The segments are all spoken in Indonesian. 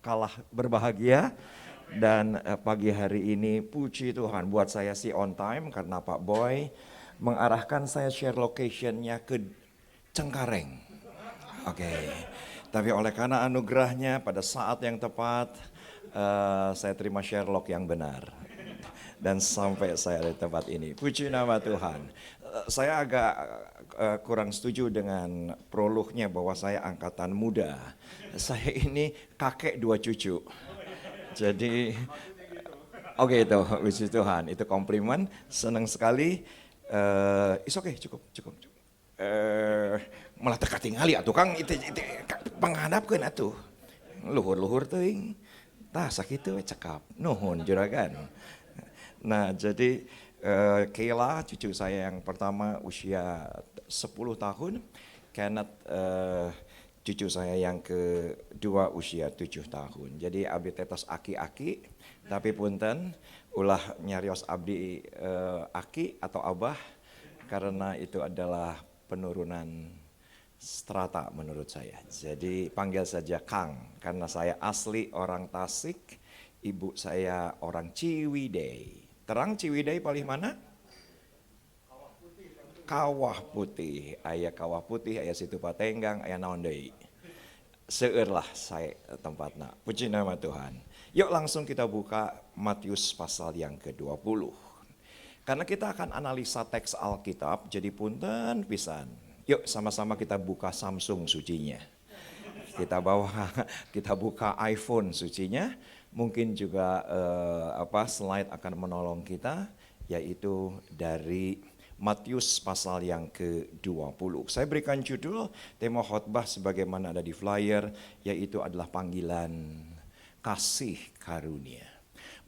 kalah berbahagia. Dan pagi hari ini puji Tuhan buat saya sih on time karena Pak Boy mengarahkan saya share locationnya ke Cengkareng. Oke. Tapi oleh karena anugerahnya pada saat yang tepat saya terima Sherlock yang benar. Dan sampai saya di tempat ini. Puji nama Tuhan. Saya agak kurang setuju dengan prolognya bahwa saya angkatan muda. Saya ini kakek 2 cucu. Jadi oke itu, puji Tuhan. Itu komplimen, senang sekali. It's okay, cukup. Malah teka tingali atuh Kang, itu panghadapkeun atuh. Luhur-luhur teuing. Tah sakitu cekap. Nuhun juragan. Nah, jadi Kayla cucu saya yang pertama usia 10 tahun. Kenneth cucu saya yang kedua usia 7 tahun. Jadi abdi tetos aki-aki, tapi punten ulah nyarios abdi aki atau abah karena itu adalah penurunan strata menurut saya. Jadi panggil saja Kang karena saya asli orang Tasik, ibu saya orang Ciwidey. Terang Ciwidey paling mana? Kawah Putih, aya Kawah Putih, aya Situ Patenggang, aya naon deui. Seueur lah saya tempatna. Puji nama Tuhan. Yuk langsung kita buka Matius pasal yang ke-20. Karena kita akan analisa teks Alkitab, jadi punten pisan. Yuk sama-sama kita buka Samsung sucinya. Kita buka iPhone sucinya. Mungkin juga slide akan menolong kita, yaitu dari Matius pasal yang ke-20. Saya berikan judul tema khotbah sebagaimana ada di flyer, yaitu adalah panggilan kasih karunia.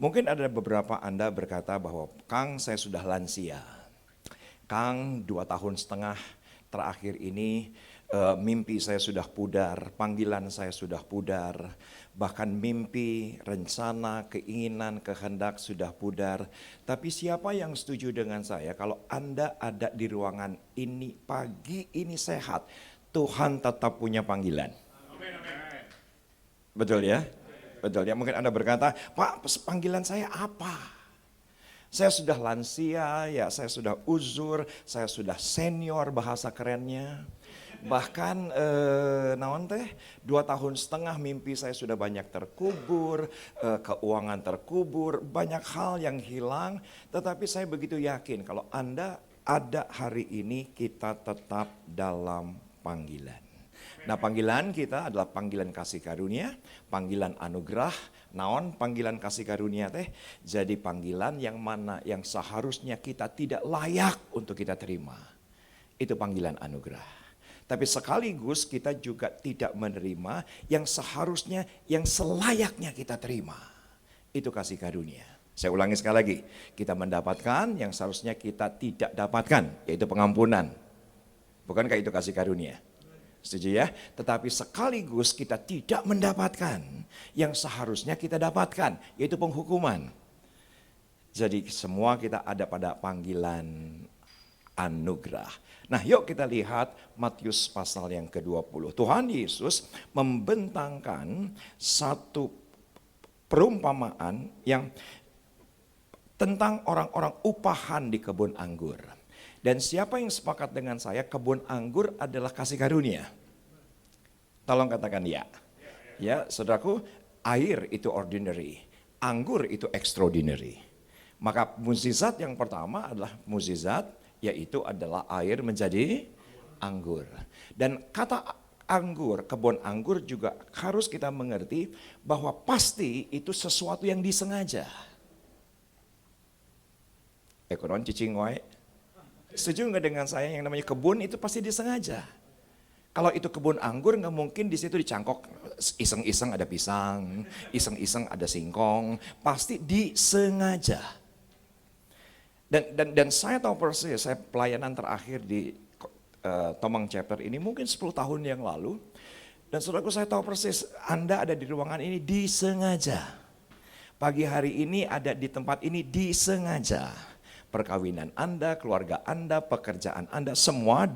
Mungkin ada beberapa Anda berkata bahwa Kang saya sudah lansia. Kang 2,5 tahun terakhir ini mimpi saya sudah pudar, panggilan saya sudah pudar. Bahkan mimpi, rencana, keinginan, kehendak sudah pudar. Tapi siapa yang setuju dengan saya kalau Anda ada di ruangan ini pagi ini sehat, Tuhan tetap punya panggilan. Betul ya? Betul ya, mungkin Anda berkata, Pak panggilan saya apa? Saya sudah lansia, ya saya sudah uzur, saya sudah senior bahasa kerennya. Bahkan 2,5 tahun mimpi saya sudah banyak terkubur, keuangan terkubur, banyak hal yang hilang. Tetapi saya begitu yakin kalau Anda ada hari ini kita tetap dalam panggilan. Nah panggilan kita adalah panggilan kasih karunia, panggilan anugerah. Naon panggilan kasih karunia teh? Jadi panggilan yang mana yang seharusnya kita tidak layak untuk kita terima. Itu panggilan anugerah. Tapi sekaligus kita juga tidak menerima yang seharusnya, yang selayaknya kita terima. Itu kasih karunia. Saya ulangi sekali lagi. Kita mendapatkan yang seharusnya kita tidak dapatkan, yaitu pengampunan. Bukankah itu kasih karunia? Setuju ya? Tetapi sekaligus kita tidak mendapatkan yang seharusnya kita dapatkan, yaitu penghukuman. Jadi semua kita ada pada panggilan anugerah. Nah yuk kita lihat Matius pasal yang ke-20. Tuhan Yesus membentangkan satu perumpamaan yang tentang orang-orang upahan di kebun anggur. Dan siapa yang sepakat dengan saya kebun anggur adalah kasih karunia? Tolong katakan ya. Ya saudaraku, air itu ordinary, anggur itu extraordinary. Maka mukjizat yang pertama adalah mukjizat yaitu adalah air menjadi anggur. Dan kata anggur, kebun anggur juga harus kita mengerti bahwa pasti itu sesuatu yang disengaja. Ekonon cicing wae. Setuju nggak dengan saya yang namanya kebun itu pasti disengaja. Kalau itu kebun anggur nggak mungkin di situ dicangkok iseng-iseng ada pisang, iseng-iseng ada singkong, pasti disengaja. Dan saya tahu persis, saya pelayanan terakhir di Tomang Chapter ini mungkin 10 tahun yang lalu. Dan saudaraku saya tahu persis Anda ada di ruangan ini disengaja. Pagi hari ini ada di tempat ini disengaja. Perkawinan Anda, keluarga Anda, pekerjaan Anda semua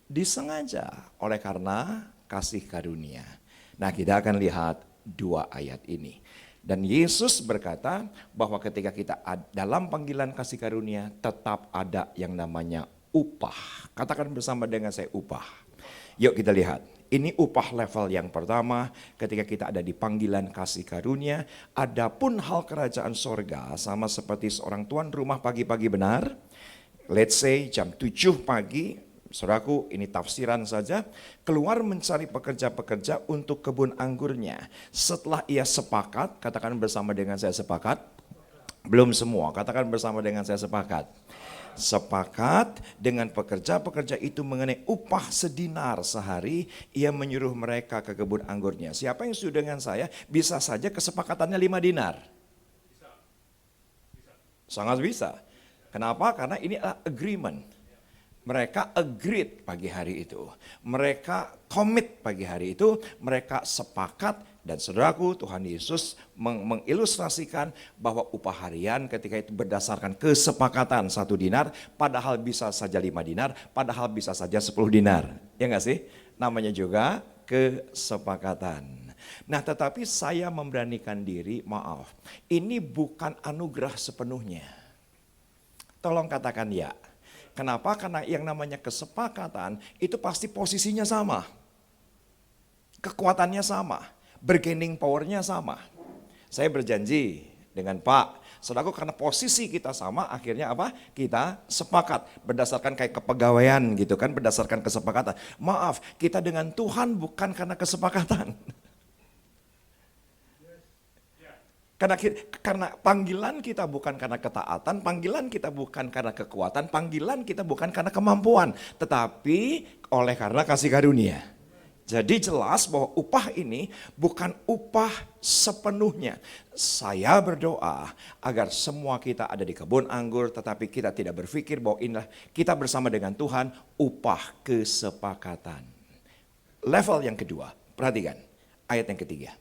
disengaja oleh karena kasih karunia. Nah, kita akan lihat dua ayat ini. Dan Yesus berkata bahwa ketika kita dalam panggilan kasih karunia tetap ada yang namanya upah. Katakan bersama dengan saya, upah. Yuk kita lihat. Ini upah level yang pertama ketika kita ada di panggilan kasih karunia. Adapun hal kerajaan sorga sama seperti seorang tuan rumah pagi-pagi benar. Let's say jam 7 pagi, saudaraku ini tafsiran saja, keluar mencari pekerja-pekerja untuk kebun anggurnya. Setelah ia sepakat, katakan bersama dengan saya sepakat. Belum semua, katakan bersama dengan saya sepakat. Sepakat dengan pekerja-pekerja itu mengenai upah sedinar sehari, ia menyuruh mereka ke kebun anggurnya. Siapa yang setuju dengan saya, bisa saja kesepakatannya 5 dinar. Sangat bisa. Kenapa? Karena ini adalah agreement. Mereka agreed pagi hari itu. Mereka commit pagi hari itu. Mereka sepakat. Dan saudaraku, Tuhan Yesus mengilustrasikan bahwa upah harian ketika itu berdasarkan kesepakatan 1 dinar. Padahal bisa saja 5 dinar. Padahal bisa saja 10 dinar. Ya nggak sih? Namanya juga kesepakatan. Nah, tetapi saya memberanikan diri, maaf. Ini bukan anugerah sepenuhnya. Tolong katakan ya. Kenapa? Karena yang namanya kesepakatan itu pasti posisinya sama. Kekuatannya sama. Bargaining powernya sama. Saya berjanji dengan Pak, saudaraku, karena posisi kita sama, akhirnya apa? Kita sepakat berdasarkan kayak kepegawaian gitu kan, berdasarkan kesepakatan. Maaf, kita dengan Tuhan bukan karena kesepakatan. Karena panggilan kita bukan karena ketaatan, panggilan kita bukan karena kekuatan, panggilan kita bukan karena kemampuan, tetapi oleh karena kasih karunia. Jadi jelas bahwa upah ini bukan upah sepenuhnya. Saya berdoa agar semua kita ada di kebun anggur, tetapi kita tidak berpikir bahwa inilah kita bersama dengan Tuhan, upah kesepakatan. Level yang kedua, perhatikan ayat yang ketiga.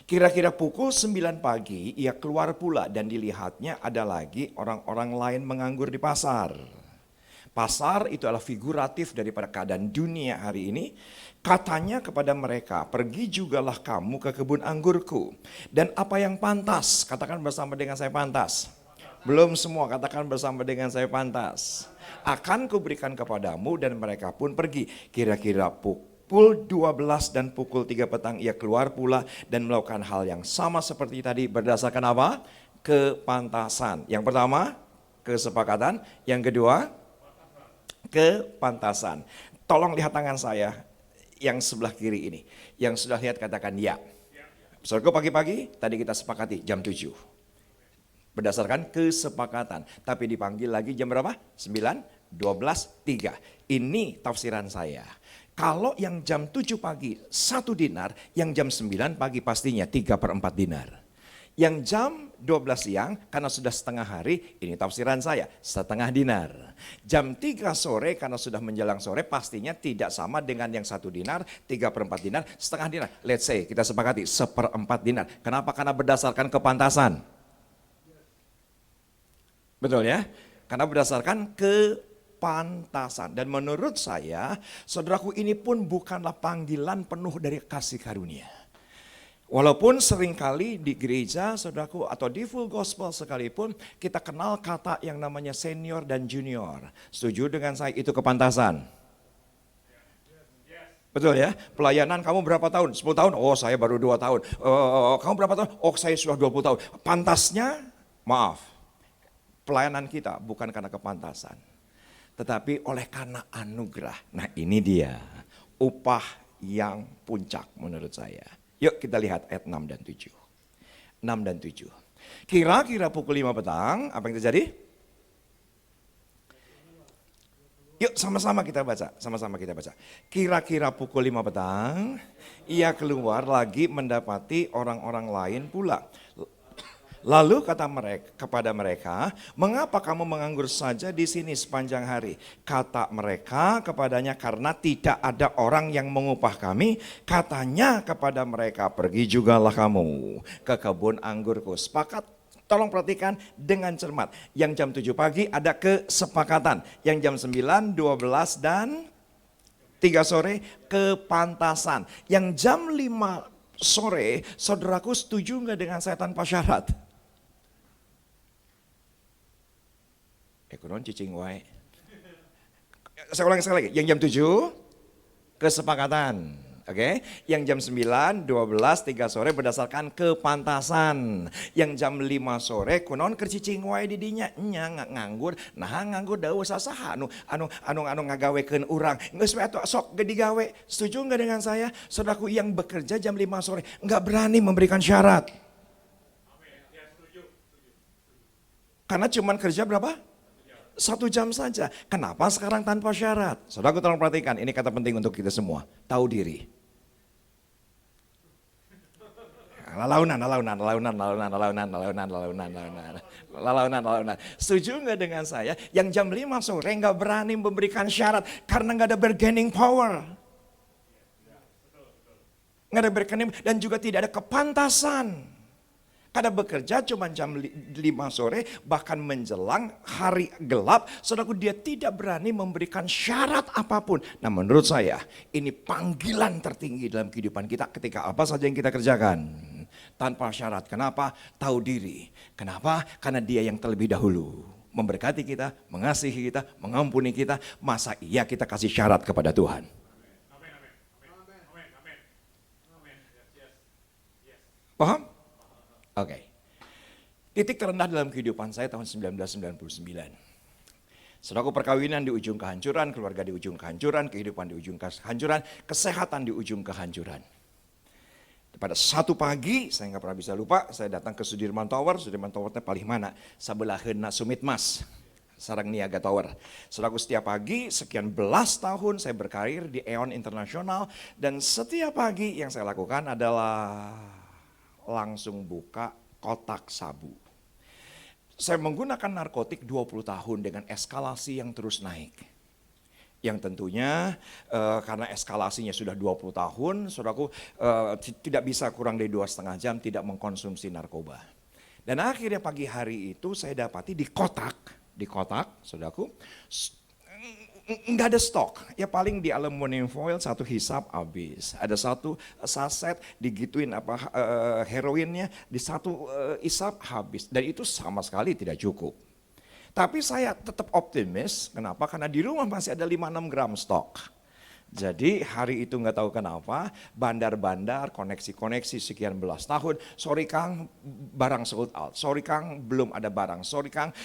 Kira-kira pukul 9 pagi ia keluar pula dan dilihatnya ada lagi orang-orang lain menganggur di pasar. Pasar itu adalah figuratif daripada keadaan dunia hari ini. Katanya kepada mereka, pergi jugalah kamu ke kebun anggurku. Dan apa yang pantas, katakan bersama dengan saya pantas. Belum semua, katakan bersama dengan saya pantas. Akan kuberikan kepadamu dan mereka pun pergi. Kira-kira pukul 12 dan pukul 3 petang ia keluar pula dan melakukan hal yang sama seperti tadi berdasarkan apa? Kepantasan. Yang pertama, kesepakatan. Yang kedua, kepantasan. Tolong lihat tangan saya yang sebelah kiri ini. Yang sudah lihat katakan ya. Saudaraku, pagi-pagi tadi kita sepakati jam 7. Berdasarkan kesepakatan. Tapi dipanggil lagi jam berapa? 9, 12, 3. Ini tafsiran saya. Kalau yang jam 7 pagi 1 dinar, yang jam 9 pagi pastinya 3/4 dinar. Yang jam 12 siang karena sudah setengah hari, ini tafsiran saya, setengah dinar. Jam 3 sore karena sudah menjelang sore pastinya tidak sama dengan yang 1 dinar, 3/4 dinar, setengah dinar. Let's say kita sepakati 1/4 dinar. Kenapa? Karena berdasarkan kepantasan. Betul ya? Karena berdasarkan kepantasan. Dan menurut saya, saudaraku, ini pun bukanlah panggilan penuh dari kasih karunia. Walaupun seringkali di gereja, saudaraku, atau di full gospel sekalipun, kita kenal kata yang namanya senior dan junior. Setuju dengan saya, itu kepantasan. Betul ya? Pelayanan kamu berapa tahun? 10 tahun? Oh, saya baru 2 tahun. Kamu berapa tahun? Oh, saya sudah 20 tahun. Pantasnya, maaf, pelayanan kita bukan karena kepantasan, tetapi oleh karena anugerah. Nah, ini dia upah yang puncak menurut saya. Yuk kita lihat ayat 6 dan 7. 6 dan 7. Kira-kira pukul 5 petang, apa yang terjadi? Yuk sama-sama kita baca, sama-sama kita baca. Kira-kira pukul 5 petang, ia keluar lagi mendapati orang-orang lain pula. Lalu kata mereka kepada mereka, mengapa kamu menganggur saja di sini sepanjang hari? Kata mereka kepadanya, karena tidak ada orang yang mengupah kami. Katanya kepada mereka, pergi jugalah kamu ke kebun anggurku. Sepakat? Tolong perhatikan dengan cermat. Yang jam 7 pagi ada kesepakatan. Yang jam 9, 12 dan 3 sore kepantasan. Yang jam 5 sore, saudaraku setuju nggak dengan saya tanpa syarat? Ekonon cicing wae. Saya ulangi sekali lagi, yang jam 7 kesepakatan. Oke, yang jam 9, 12, 3 sore berdasarkan kepantasan. Yang jam 5 sore kunaon kercicing wae di dinya nya nganggur. Nah nganggur da usah saha anu ngagawekeun urang. Geus we atuh sok ge digawe. Setuju enggak dengan saya? Saudaraku yang bekerja jam 5 sore enggak berani memberikan syarat. Karena cuman kerja berapa? 1 jam saja. Kenapa sekarang tanpa syarat? Saudaraku tolong perhatikan, ini kata penting untuk kita semua. Tahu diri. Lalaunan. Setuju nggak dengan saya? Yang jam 5 sore nggak berani memberikan syarat karena nggak ada bargaining power. Nggak ada bargaining dan juga tidak ada kepantasan. Karena bekerja cuma jam 5 sore, bahkan menjelang hari gelap, saudaraku dia tidak berani memberikan syarat apapun. Nah menurut saya, ini panggilan tertinggi dalam kehidupan kita ketika apa saja yang kita kerjakan. Tanpa syarat, kenapa? Tahu diri. Kenapa? Karena dia yang terlebih dahulu memberkati kita, mengasihi kita, mengampuni kita. Masa iya kita kasih syarat kepada Tuhan? Paham? Oke. Titik terendah dalam kehidupan saya tahun 1999. Saudaraku, perkawinan di ujung kehancuran, keluarga di ujung kehancuran, kehidupan di ujung kehancuran, kesehatan di ujung kehancuran. Pada satu pagi, saya nggak pernah bisa lupa, saya datang ke Sudirman Tower itu paling mana? Sabelaheuna Sumit Mas, Sarang Niaga Tower. Saudaraku, setiap pagi, sekian belas tahun saya berkarir di Aeon Internasional, dan setiap pagi yang saya lakukan adalah langsung buka kotak sabu. Saya menggunakan narkotik 20 tahun dengan eskalasi yang terus naik. Yang tentunya karena eskalasinya sudah 20 tahun, saudaraku tidak bisa kurang dari 2,5 jam tidak mengkonsumsi narkoba. Dan akhirnya pagi hari itu saya dapati di kotak, saudaraku, nggak ada stok, ya paling di aluminium foil satu hisap habis. Ada satu saset digituin heroinnya di satu hisap habis. Dan itu sama sekali tidak cukup. Tapi saya tetap optimis, kenapa? Karena di rumah masih ada 5-6 gram stok. Jadi hari itu nggak tahu kenapa, bandar-bandar, koneksi-koneksi sekian belas tahun, sorry Kang barang sold out, sorry Kang belum ada barang, sorry Kang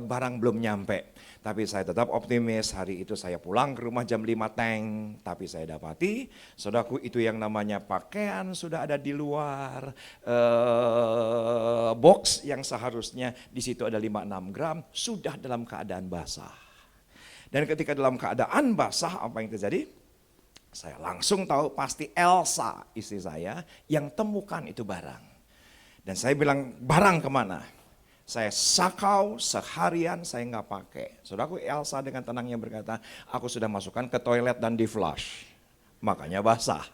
barang belum nyampe. Tapi saya tetap optimis, hari itu saya pulang ke rumah jam 5 tank, tapi saya dapati, saudaraku itu yang namanya pakaian sudah ada di luar, box yang seharusnya di situ ada 5-6 gram, sudah dalam keadaan basah. Dan ketika dalam keadaan basah, apa yang terjadi? Saya langsung tahu pasti Elsa istri saya yang temukan itu barang. Dan saya bilang barang kemana? Saya sakau seharian saya nggak pakai. Saudaraku, Elsa dengan tenangnya berkata, aku sudah masukkan ke toilet dan di flush. Makanya basah.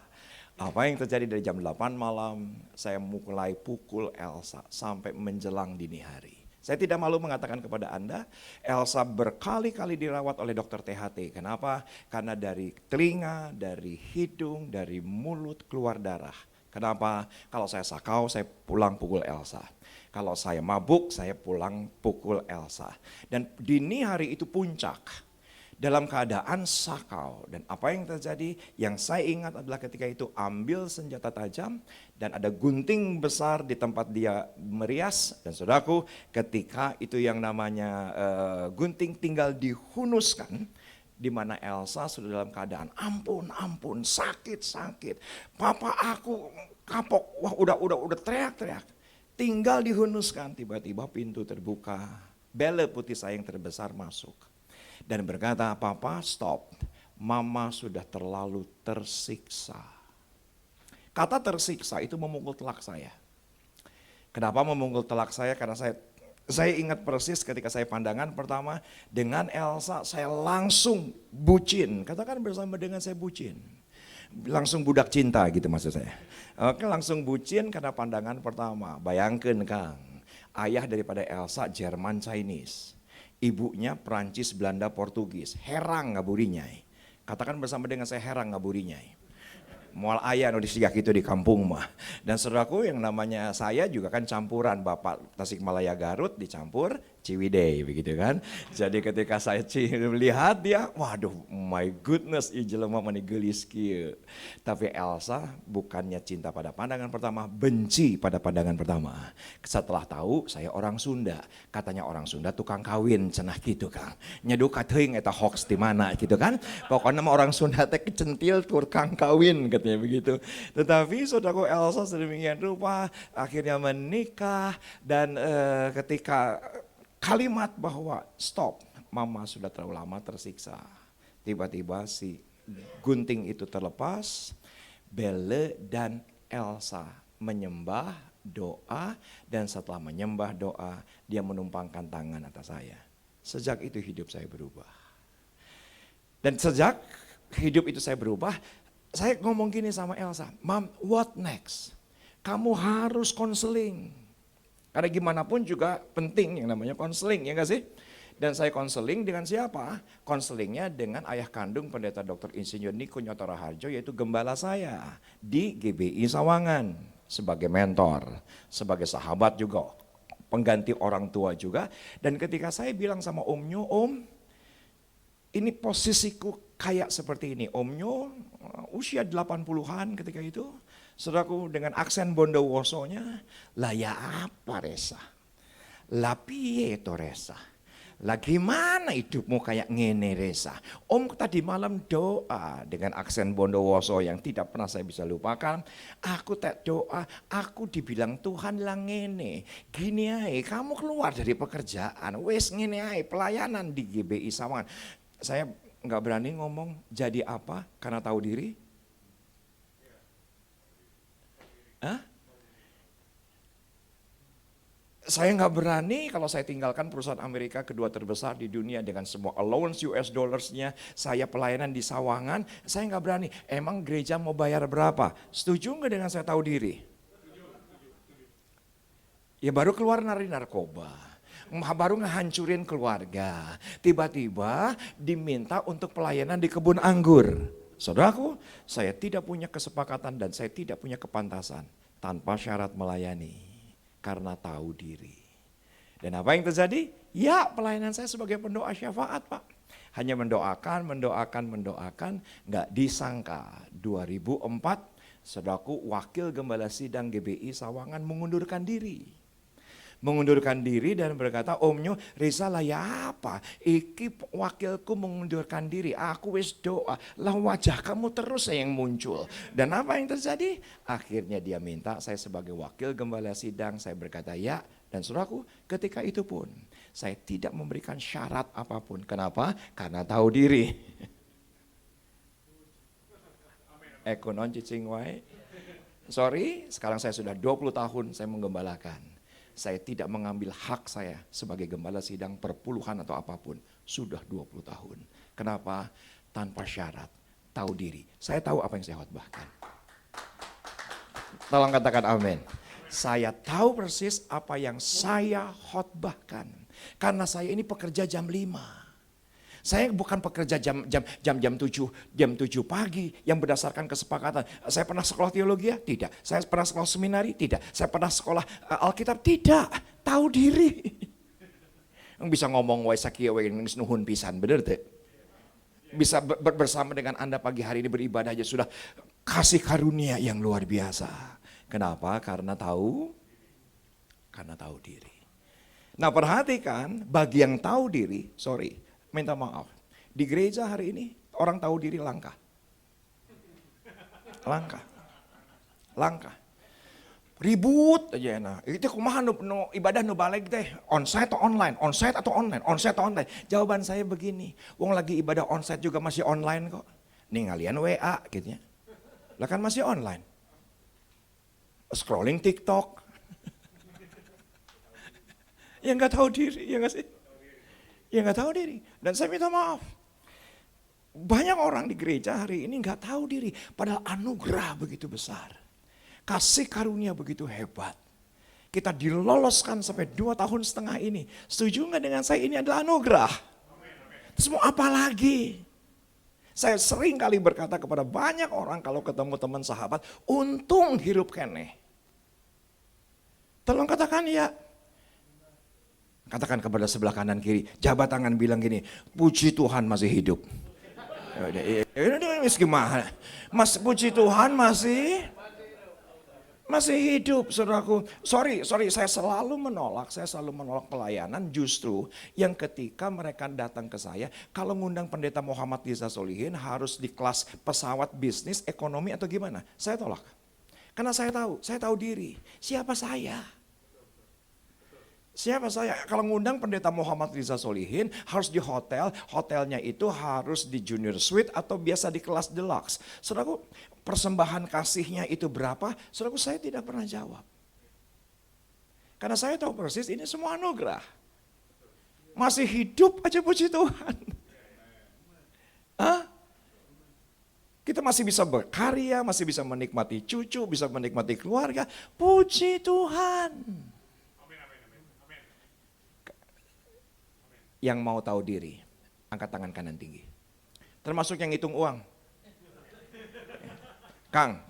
Apa yang terjadi dari jam 8 malam saya mulai pukul Elsa sampai menjelang dini hari. Saya tidak malu mengatakan kepada Anda, Elsa berkali-kali dirawat oleh dokter THT. Kenapa? Karena dari telinga, dari hidung, dari mulut keluar darah. Kenapa? Kalau saya sakau, saya pulang pukul Elsa. Kalau saya mabuk, saya pulang pukul Elsa. Dan dini hari itu puncak. Dalam keadaan sakau. Dan apa yang terjadi? Yang saya ingat adalah ketika itu ambil senjata tajam dan ada gunting besar di tempat dia merias. Dan saudaraku, ketika itu yang namanya gunting tinggal dihunuskan, di mana Elsa sudah dalam keadaan ampun, sakit. Papa aku kapok, wah udah teriak-teriak. Tinggal dihunuskan, tiba-tiba pintu terbuka. Bele putih saya yang terbesar masuk. Dan berkata, papa stop, mama sudah terlalu tersiksa. Kata tersiksa itu memukul telak saya. Kenapa memukul telak saya? Karena saya ingat persis ketika saya pandangan pertama dengan Elsa, saya langsung bucin. Katakan bersama dengan saya bucin. Langsung budak cinta gitu maksud saya. Oke, langsung bucin karena pandangan pertama. Bayangkan Kang, ayah daripada Elsa Jerman Chinese. Ibunya Prancis, Belanda, Portugis. Herang ngaburinya. Katakan bersama dengan saya, herang ngaburinya. Mual ayah no disiak itu di kampung mah. Dan saudaraku yang namanya saya juga kan campuran Bapak Tasikmalaya Garut dicampur Ciwidey begitu kan. Jadi ketika saya lihat dia, waduh my goodness jelema mani geulis kieu. Tapi Elsa bukannya cinta pada pandangan pertama, benci pada pandangan pertama. Setelah tahu saya orang Sunda, katanya orang Sunda tukang kawin cenah gitu Kang. Nyeduka teuing eta hoax di mana gitu kan. Pokoknya mah orang Sunda teh kecentil tukang kawin katanya begitu. Tetapi saudaraku Elsa sedemikian rupa akhirnya menikah dan ketika kalimat bahwa stop, mama sudah terlalu lama tersiksa. Tiba-tiba si gunting itu terlepas, Belle dan Elsa menyembah doa dan setelah menyembah doa dia menumpangkan tangan atas saya. Sejak itu hidup saya berubah. Dan sejak hidup itu saya berubah, saya ngomong gini sama Elsa, Mom, what next? Kamu harus konseling. Karena gimana pun juga penting yang namanya konseling, ya gak sih? Dan saya konseling dengan siapa? Konselingnya dengan ayah kandung pendeta Dr. Insinyur Niko Nyoto Raharjo, yaitu gembala saya di GBI Sawangan. Sebagai mentor, sebagai sahabat juga, pengganti orang tua juga. Dan ketika saya bilang sama Om Nyo, Om, ini posisiku kayak seperti ini. Om Nyo usia 80-an ketika itu. Saudaraku dengan aksen Bondowosonya, lah ya apa Resa? Lah piye to Resa? Lah gimana hidupmu kayak ngene Resa? Om tadi malam doa dengan aksen Bondowoso yang tidak pernah saya bisa lupakan. Aku tak doa, aku dibilang Tuhan lah ngene. Gini ae, kamu keluar dari pekerjaan, wes ngene ae, pelayanan di GBI Sawangan. Saya nggak berani ngomong jadi apa karena tahu diri. Hah? Saya nggak berani kalau saya tinggalkan perusahaan Amerika kedua terbesar di dunia dengan semua allowance US dollarsnya, saya pelayanan di Sawangan, saya nggak berani. Emang gereja mau bayar berapa? Setuju nggak dengan saya tahu diri? Ya baru keluar nari narkoba, baru ngehancurin keluarga, tiba-tiba diminta untuk pelayanan di kebun anggur. Saudaraku, saya tidak punya kesepakatan dan saya tidak punya kepantasan tanpa syarat melayani karena tahu diri. Dan apa yang terjadi? Ya pelayanan saya sebagai pendoa syafaat Pak. Hanya mendoakan, gak disangka 2004 saudaraku wakil gembala sidang GBI Sawangan mengundurkan diri. Mengundurkan diri dan berkata, Om Nyo, Risa lah ya apa? Iki wakilku mengundurkan diri, aku wis doa, lah wajah kamu terus yang muncul. Dan apa yang terjadi? Akhirnya dia minta saya sebagai wakil gembala sidang, saya berkata ya. Dan saudaraku, ketika itu pun saya tidak memberikan syarat apapun. Kenapa? Karena tahu diri. Ekonon cicing wae. Sorry, sekarang saya sudah 20 tahun saya menggembalakan. Saya tidak mengambil hak saya sebagai gembala sidang perpuluhan atau apapun. Sudah 20 tahun. Kenapa? Tanpa syarat. Tahu diri. Saya tahu apa yang saya khotbahkan. Tolong katakan amin. Saya tahu persis apa yang saya khotbahkan. Karena saya ini pekerja jam 5. Saya bukan pekerja jam 7 pagi yang berdasarkan kesepakatan. Saya pernah sekolah teologi ya? Tidak. Saya pernah sekolah seminari? Tidak. Saya pernah sekolah Alkitab? Tidak. Tahu diri. Bisa ngomong wae sakieu wae geus nuhun pisan, bener teh? Bisa bersama dengan Anda pagi hari ini beribadah aja sudah kasih karunia yang luar biasa. Kenapa? Karena tahu diri. Nah, perhatikan bagi yang tahu diri, minta maaf. Di gereja hari ini orang tahu diri langka. Ribut aja nah. Itu kumaha nu ibadah nu balik teh onsite atau online? Onsite atau online? Onsite atau online? Jawaban saya begini, wong lagi ibadah onsite juga masih online kok. Ningalian WA gitu ya. Lah kan masih online. Scrolling TikTok. Yang enggak tahu diri, ya enggak sih? Yang enggak tahu diri. Dan saya minta maaf. Banyak orang di gereja hari ini enggak tahu diri. Padahal anugerah begitu besar. Kasih karunia begitu hebat. Kita diloloskan sampai 2,5 tahun ini. Setuju enggak dengan saya ini adalah anugerah? Terus mau apa lagi? Saya sering kali berkata kepada banyak orang kalau ketemu teman sahabat, untung hidup kene. Tolong katakan ya. Katakan kepada sebelah kanan kiri, jabat tangan bilang gini, puji Tuhan masih hidup. Ini gimana? Mas, puji Tuhan masih hidup, saudaraku. Sorry, saya selalu menolak pelayanan justru yang ketika mereka datang ke saya, kalau ngundang pendeta Muhammad Riza Solihin harus di kelas pesawat bisnis, ekonomi atau gimana? Saya tolak. Karena saya tahu diri, siapa saya? Siapa saya? Kalau ngundang pendeta Muhammad Riza Solihin harus di hotel, hotelnya itu harus di junior suite atau biasa di kelas deluxe. Saudaraku, persembahan kasihnya itu berapa? Saudaraku, saya tidak pernah jawab. Karena saya tahu persis ini semua anugerah. Masih hidup aja puji Tuhan. Hah? Kita masih bisa berkarya, masih bisa menikmati cucu, bisa menikmati keluarga. Puji Tuhan. Yang mau tahu diri, angkat tangan kanan tinggi. Termasuk yang hitung uang. Kang,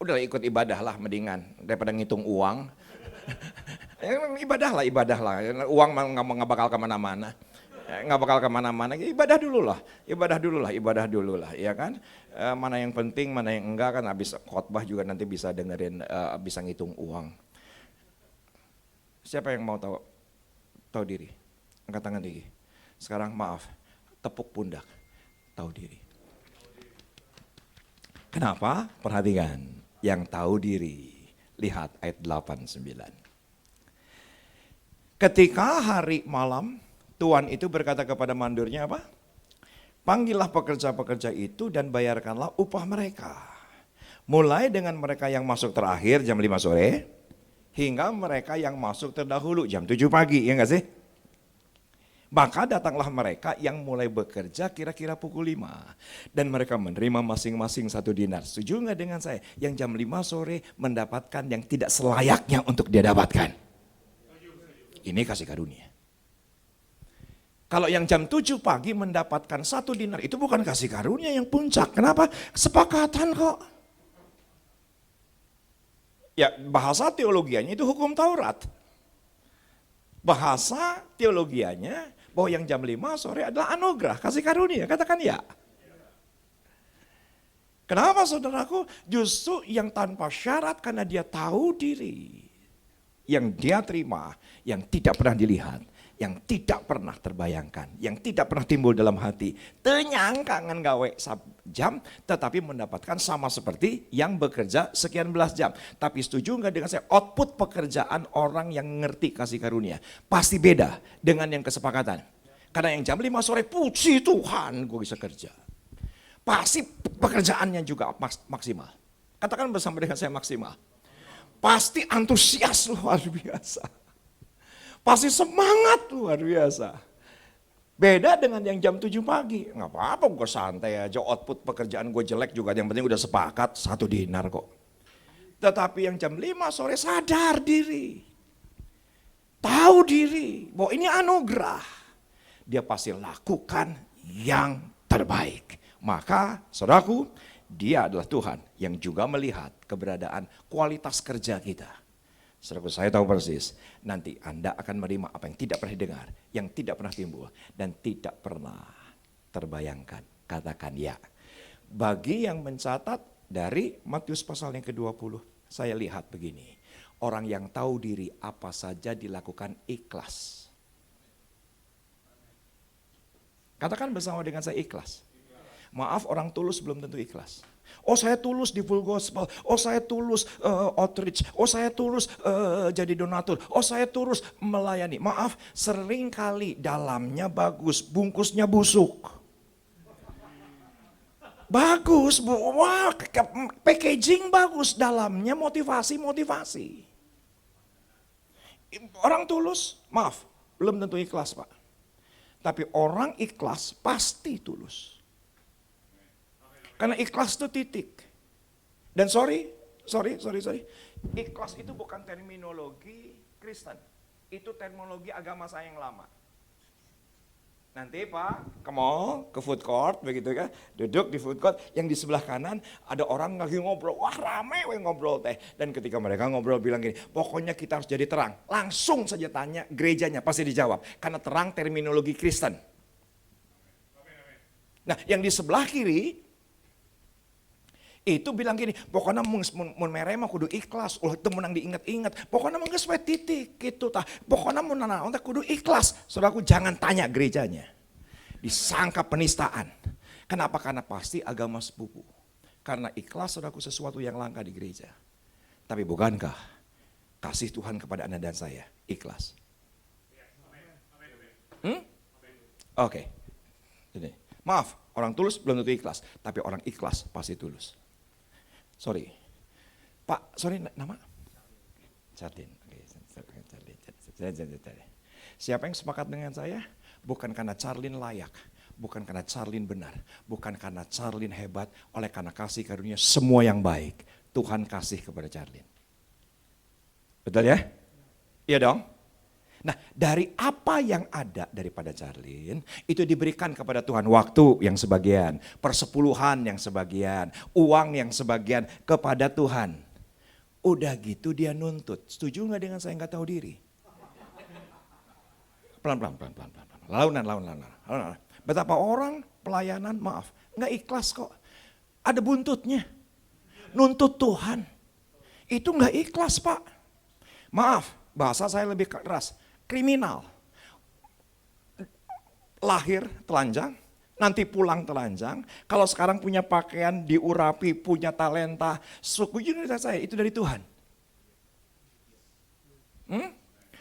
udah ikut ibadah lah mendingan daripada ngitung uang. Ibadah lah. Uang nggak bakal kemana-mana. Ibadah dulu lah, ya kan? Mana yang penting, mana yang enggak kan, habis khotbah juga nanti bisa dengerin, bisa ngitung uang. Siapa yang mau tahu diri? Angkat tangan tinggi. Sekarang maaf, tepuk pundak, tahu diri. Kenapa? Perhatikan, yang tahu diri. Lihat ayat 8-9. Ketika hari malam, Tuhan itu berkata kepada mandornya apa? Panggillah pekerja-pekerja itu dan bayarkanlah upah mereka. Mulai dengan mereka yang masuk terakhir jam 5 sore, hingga mereka yang masuk terdahulu jam 7 pagi, ya enggak sih? Maka datanglah mereka yang mulai bekerja kira-kira pukul 5. Dan mereka menerima masing-masing 1 dinar. Setuju enggak dengan saya? Yang jam 5 sore mendapatkan yang tidak selayaknya untuk dia dapatkan. Ini kasih karunia. Kalau yang jam 7 pagi mendapatkan 1 dinar, itu bukan kasih karunia yang puncak. Kenapa? Kesepakatan kok. Ya, bahasa teologianya itu hukum Taurat. Bahasa teologianya bahwa yang jam 5 sore adalah anugerah, kasih karunia, katakan ya. Kenapa saudaraku? Justru yang tanpa syarat karena dia tahu diri. Yang dia terima, yang tidak pernah dilihat, yang tidak pernah terbayangkan, yang tidak pernah timbul dalam hati. Tenyang kangen gawe jam, tetapi mendapatkan sama seperti yang bekerja sekian belas jam. Tapi setuju enggak dengan saya, output pekerjaan orang yang ngerti kasih karunia pasti beda dengan yang kesepakatan. Karena yang jam 5 sore, puji Tuhan gue bisa kerja. Pasti pekerjaannya juga maksimal. Katakan bersama dengan saya maksimal. Pasti antusias luar biasa. Pasti semangat luar biasa. Beda dengan yang jam 7 pagi. Nggak apa-apa, gue santai aja, output pekerjaan gue jelek juga. Yang penting udah sepakat 1 dinar kok. Tetapi yang jam 5 sore sadar diri. Tahu diri bahwa ini anugerah. Dia pasti lakukan yang terbaik. Maka saudaraku, dia adalah Tuhan yang juga melihat keberadaan kualitas kerja kita. Saudaraku, saya tahu persis, nanti Anda akan menerima apa yang tidak pernah didengar, yang tidak pernah timbul, dan tidak pernah terbayangkan. Katakan ya. Bagi yang mencatat dari Matius pasal yang ke-20, saya lihat begini. Orang yang tahu diri apa saja dilakukan ikhlas. Katakan bersama dengan saya ikhlas. Maaf, orang tulus belum tentu ikhlas. Oh, saya tulus di full gospel. Oh, saya tulus outreach. Oh, saya tulus jadi donatur. Oh, saya tulus melayani. Maaf, seringkali dalamnya bagus, bungkusnya busuk. Bagus, wah, packaging bagus, dalamnya motivasi. Orang tulus, maaf, belum tentu ikhlas, Pak. Tapi orang ikhlas pasti tulus. Karena ikhlas itu titik. Dan sorry. Ikhlas itu bukan terminologi Kristen. Itu terminologi agama saya yang lama. Nanti Pak ke mall, ke food court begitu kan, duduk di food court, yang di sebelah kanan ada orang lagi ngobrol, wah rame ngobrol teh. Dan ketika mereka ngobrol bilang gini, pokoknya kita harus jadi terang. Langsung saja tanya gerejanya, pasti dijawab. Karena terang terminologi Kristen. Nah yang di sebelah kiri, itu bilang gini, pokoknya mun mere mah kudu ikhlas, ulah teu meunang diingat-ingat. Pokoknya mah geus we titik gitu tah. Pokoknya mun nanaon teh kudu ikhlas. Saudaraku jangan tanya gerejanya. Disangka penistaan. Kenapa? Karena pasti agama sepupu. Karena ikhlas saudaraku sesuatu yang langka di gereja. Tapi bukankah kasih Tuhan kepada Anda dan saya ikhlas? Oke. Jadi, maaf, orang tulus belum tentu ikhlas, tapi orang ikhlas pasti tulus. Sorry, Pak, sorry nama? Charlin. Siapa yang sepakat dengan saya? Bukan karena Charlin layak, bukan karena Charlin benar, bukan karena Charlin hebat, oleh karena kasih karunia semua yang baik, Tuhan kasih kepada Charlin. Betul ya? Iya dong? Nah dari apa yang ada daripada Charlin, itu diberikan kepada Tuhan waktu yang sebagian, persepuluhan yang sebagian, uang yang sebagian kepada Tuhan. Udah gitu dia nuntut, setuju gak dengan saya gak tahu diri? Pelan-pelan. Launan. Betapa orang pelayanan maaf, gak ikhlas kok. Ada buntutnya, nuntut Tuhan. Itu gak ikhlas Pak. Maaf, bahasa saya lebih keras. Kriminal, lahir telanjang, nanti pulang telanjang. Kalau sekarang punya pakaian diurapi, punya talenta, suku saya itu dari Tuhan.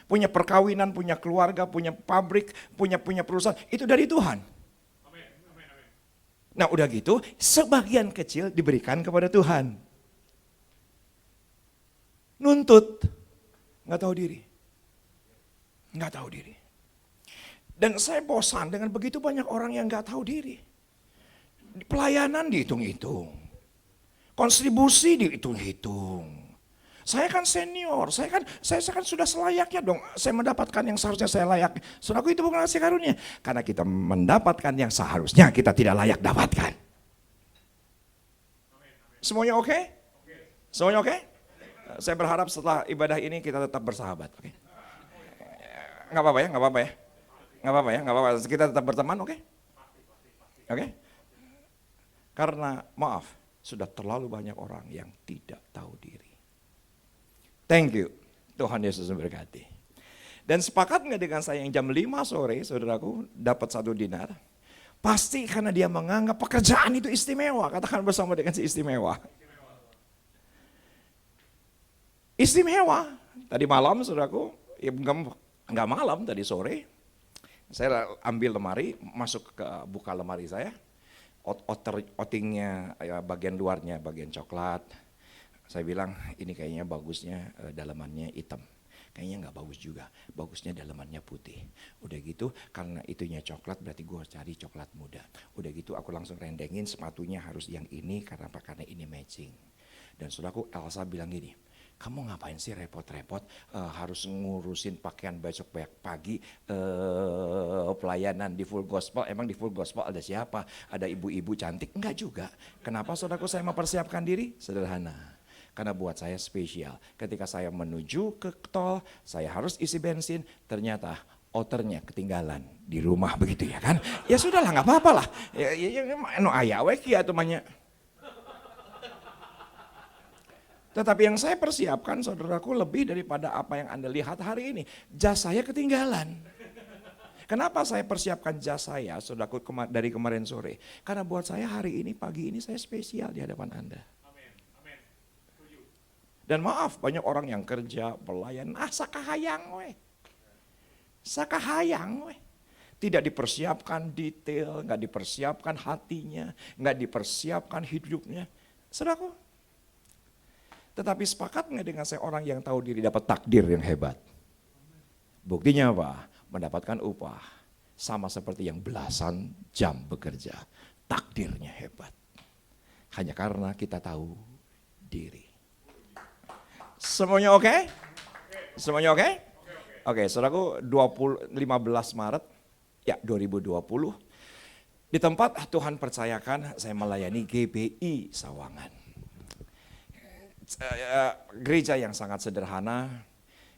Punya perkawinan, punya keluarga, punya pabrik, punya perusahaan, itu dari Tuhan. Nah udah gitu, sebagian kecil diberikan kepada Tuhan. Nuntut, nggak tahu diri. Nggak tahu diri. Dan saya bosan dengan begitu banyak orang yang nggak tahu diri. Pelayanan dihitung-hitung. Kontribusi dihitung-hitung. Saya kan senior, saya kan sudah selayaknya dong. Saya mendapatkan yang seharusnya saya layak. Saudaraku itu bukan kasih karunia. Karena kita mendapatkan yang seharusnya kita tidak layak dapatkan. Semuanya oke? Semuanya oke? Saya berharap setelah ibadah ini kita tetap bersahabat. Oke? Nggak apa-apa ya. Kita tetap berteman, oke? Oke? Karena maaf, sudah terlalu banyak orang yang tidak tahu diri. Thank you, Tuhan Yesus memberkati. Dan sepakat nggak dengan saya yang jam 5 sore, saudaraku, dapat 1 dinar? Pasti karena dia menganggap pekerjaan itu istimewa. Katakan bersama dengan si istimewa. Istimewa. Tadi malam, saudaraku, ya enggak malam, tadi sore, saya ambil lemari, masuk ke buka lemari saya, outingnya bagian luarnya, bagian coklat. Saya bilang ini kayaknya bagusnya dalamannya hitam, kayaknya nggak bagus juga, bagusnya dalamannya putih. Udah gitu karena itunya coklat berarti gue cari coklat muda. Udah gitu aku langsung rendengin sepatunya harus yang ini karena ini matching. Dan saudaraku Elsa bilang gini, kamu ngapain sih repot-repot harus ngurusin pakaian besok pagi pelayanan di Full Gospel. Emang di Full Gospel ada siapa? Ada ibu-ibu cantik? Enggak juga. Kenapa saudaraku saya mempersiapkan diri? Sederhana. Karena buat saya spesial. Ketika saya menuju ke tol, saya harus isi bensin. Ternyata outernya ketinggalan di rumah begitu ya kan. Ya sudahlah nggak apa-apa lah. Ya ayah weki atau banyak. Tetapi yang saya persiapkan saudaraku lebih daripada apa yang Anda lihat hari ini. Jas saya ketinggalan. Kenapa saya persiapkan jas saya saudaraku dari kemarin sore? Karena buat saya hari ini, pagi ini saya spesial di hadapan Anda. Dan maaf banyak orang yang kerja, pelayan, sakahayang weh. Sakahayang weh. Tidak dipersiapkan detail, nggak dipersiapkan hatinya, nggak dipersiapkan hidupnya. Saudaraku, tetapi sepakat nggak dengan saya orang yang tahu diri dapat takdir yang hebat? Buktinya apa? Mendapatkan upah. Sama seperti yang belasan jam bekerja. Takdirnya hebat. Hanya karena kita tahu diri. Semuanya oke? Semuanya oke? Oke, saudaraku 15 Maret Ya, 2020. Di tempat Tuhan percayakan saya melayani GBI Sawangan. Gereja yang sangat sederhana.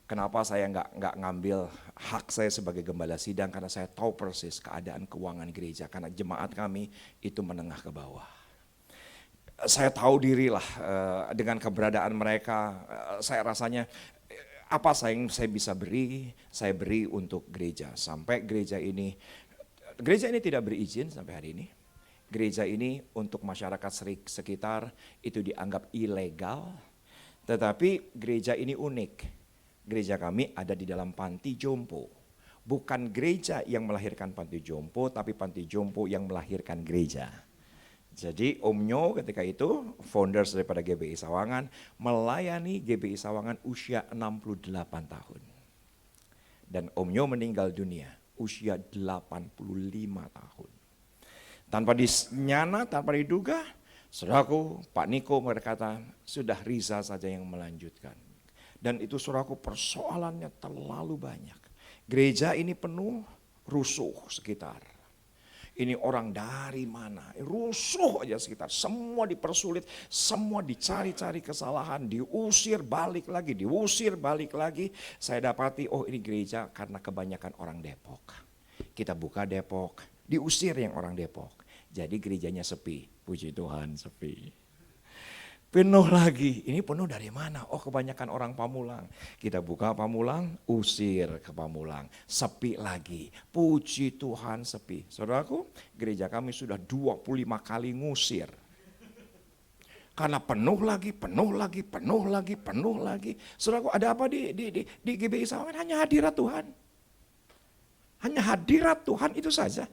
Kenapa saya nggak ngambil hak saya sebagai gembala sidang, karena saya tahu persis keadaan keuangan gereja, karena jemaat kami itu menengah ke bawah. Saya tahu dirilah dengan keberadaan mereka, saya rasanya apa yang saya bisa beri, saya beri untuk gereja. Sampai gereja ini tidak berizin sampai hari ini. Gereja ini untuk masyarakat sekitar itu dianggap ilegal, tetapi gereja ini unik. Gereja kami ada di dalam panti jompo. Bukan gereja yang melahirkan panti jompo, tapi panti jompo yang melahirkan gereja. Jadi Om Nyo ketika itu, founders daripada GBI Sawangan, melayani GBI Sawangan usia 68 tahun. Dan Om Nyo meninggal dunia usia 85 tahun. Tanpa dinyana, tanpa diduga, saudaraku Pak Niko berkata, sudah Riza saja yang melanjutkan. Dan itu saudaraku persoalannya terlalu banyak. Gereja ini penuh rusuh sekitar. Ini orang dari mana? Rusuh aja sekitar. Semua dipersulit, semua dicari-cari kesalahan, diusir balik lagi, diusir balik lagi. Saya dapati, oh ini gereja karena kebanyakan orang Depok. Kita buka Depok, diusir yang orang Depok. Jadi gerejanya sepi, puji Tuhan sepi. Penuh lagi, ini penuh dari mana? Oh kebanyakan orang Pamulang. Kita buka Pamulang, usir ke Pamulang. Sepi lagi, puji Tuhan sepi. Saudaraku, gereja kami sudah 25 kali ngusir. Karena penuh lagi. Saudaraku, ada apa di GBI Sawangan? Hanya hadirat Tuhan. Hanya hadirat Tuhan itu saja.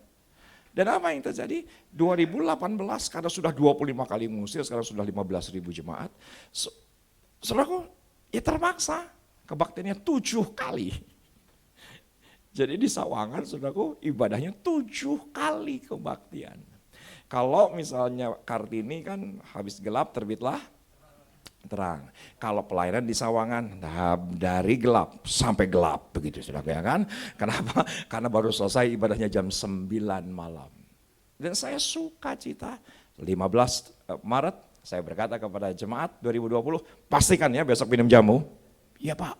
Dan apa yang terjadi? 2018 karena sudah 25 kali mengusir, sekarang sudah 15.000 jemaat. Saudaraku, ya terpaksa kebaktiannya 7 kali. Jadi di Sawangan, saudaraku, ibadahnya 7 kali kebaktian. Kalau misalnya Kartini kan habis gelap terbitlah terang. Kalau pelayanan di Sawangan dari gelap sampai gelap begitu saudara ya kan. Kenapa? Karena baru selesai ibadahnya jam 9 malam. Dan saya suka cita 15 Maret saya berkata kepada jemaat 2020, pastikan ya besok minum jamu. Iya Pak,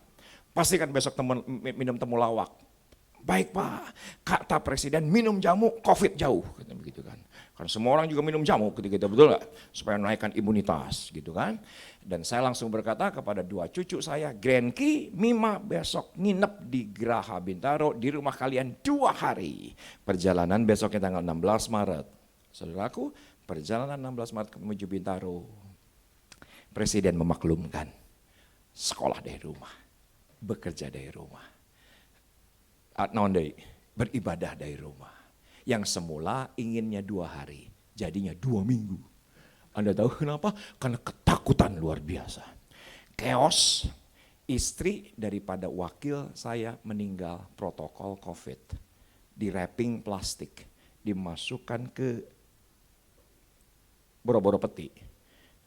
pastikan besok minum temulawak. Baik Pak, kata Presiden minum jamu COVID jauh. Begitu kan. Karena semua orang juga minum jamu ketika itu, betul gak? Supaya menaikkan imunitas gitu kan. Dan saya langsung berkata kepada 2 cucu saya, Grenki, Mima besok nginep di Geraha Bintaro di rumah kalian 2 hari. Perjalanan besoknya tanggal 16 Maret. Saudaraku, perjalanan 16 Maret menuju Bintaro. Presiden memaklumkan, sekolah dari rumah, bekerja dari rumah. Beribadah dari rumah. Yang semula inginnya 2 hari, jadinya 2 minggu. Anda tahu kenapa? Karena ketakutan luar biasa. Chaos, istri daripada wakil saya meninggal protokol COVID. Di wrapping plastik, dimasukkan ke boro-boro peti,